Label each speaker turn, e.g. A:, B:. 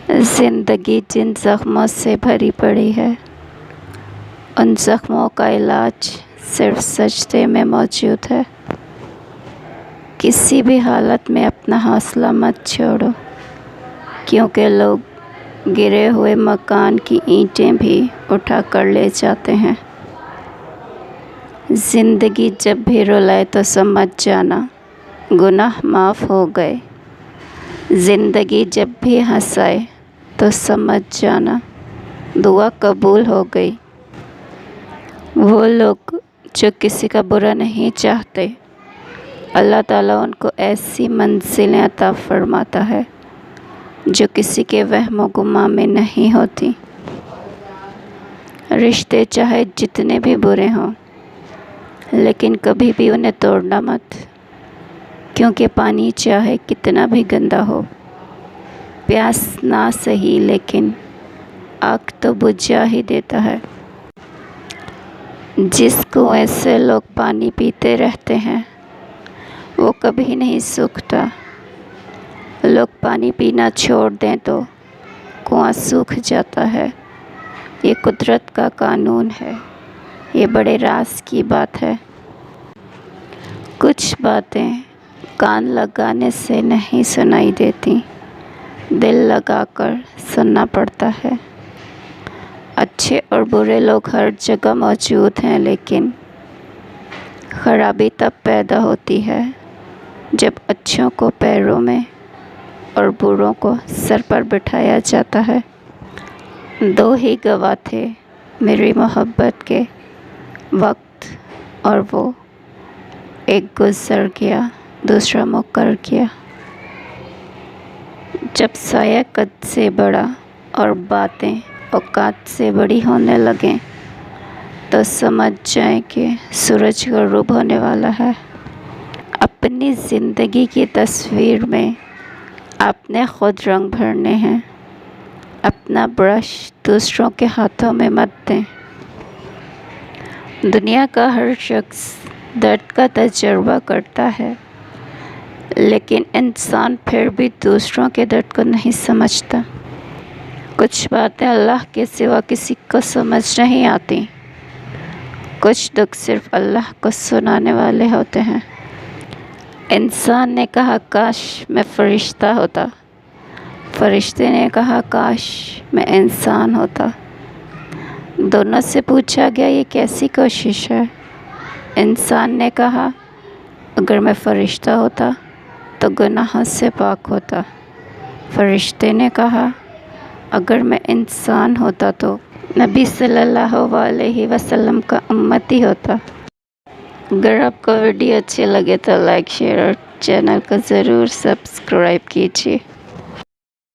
A: زندگی جن زخموں سے بھری پڑی ہے، ان زخموں کا علاج صرف سجدے میں موجود ہے۔ کسی بھی حالت میں اپنا حوصلہ مت چھوڑو، کیونکہ لوگ گرے ہوئے مکان کی اینٹیں بھی اٹھا کر لے جاتے ہیں۔ زندگی جب بھی رلائے تو سمجھ جانا گناہ معاف ہو گئے۔ زندگی جب بھی ہنسائے تو سمجھ جانا دعا قبول ہو گئی۔ وہ لوگ جو کسی کا برا نہیں چاہتے، اللہ تعالیٰ ان کو ایسی منزلیں عطا فرماتا ہے جو کسی کے وہم و گمان میں نہیں ہوتی۔ رشتے چاہے جتنے بھی برے ہوں، لیکن کبھی بھی انہیں توڑنا مت، کیونکہ پانی چاہے کتنا بھی گندا ہو، پیاس نہ سہی لیکن آگ تو بجھا ہی دیتا ہے۔ جس کنویں سے لوگ پانی پیتے رہتے ہیں وہ کبھی نہیں سوکھتا۔ لوگ پانی پینا چھوڑ دیں تو کنواں سوکھ جاتا ہے۔ یہ قدرت کا قانون ہے، یہ بڑے راز کی بات ہے۔ کچھ باتیں کان لگانے سے نہیں سنائی دیتی، دل لگا کر سننا پڑتا ہے۔ اچھے اور برے لوگ ہر جگہ موجود ہیں، لیکن خرابی تب پیدا ہوتی ہے جب اچھوں کو پیروں میں اور بروں کو سر پر بٹھایا جاتا ہے۔ دو ہی گواہ تھے میری محبت کے وقت اور وہ ایک گزر گیا، دوسرا مکر گیا۔ جب سایہ قد سے بڑا اور باتیں اوقات سے بڑی ہونے لگیں تو سمجھ جائیں کہ سورج غروب ہونے والا ہے۔ اپنی زندگی کی تصویر میں آپ نے خود رنگ بھرنے ہیں، اپنا برش دوسروں کے ہاتھوں میں مت دیں۔ دنیا کا ہر شخص درد کا تجربہ کرتا ہے، لیکن انسان پھر بھی دوسروں کے درد کو نہیں سمجھتا۔ کچھ باتیں اللہ کے سوا کسی کو سمجھ نہیں آتی، کچھ دکھ صرف اللہ کو سنانے والے ہوتے ہیں۔ انسان نے کہا کاش میں فرشتہ ہوتا، فرشتے نے کہا کاش میں انسان ہوتا۔ دونوں سے پوچھا گیا یہ کیسی کوشش ہے؟ انسان نے کہا اگر میں فرشتہ ہوتا تو گناہوں سے پاک ہوتا۔ فرشتے نے کہا اگر میں انسان ہوتا تو نبی صلی اللہ علیہ وسلم کا امتی ہوتا۔ اگر آپ کو ویڈیو اچھے لگے تو لائک، شیئر اور چینل کو ضرور سبسکرائب کیجیے۔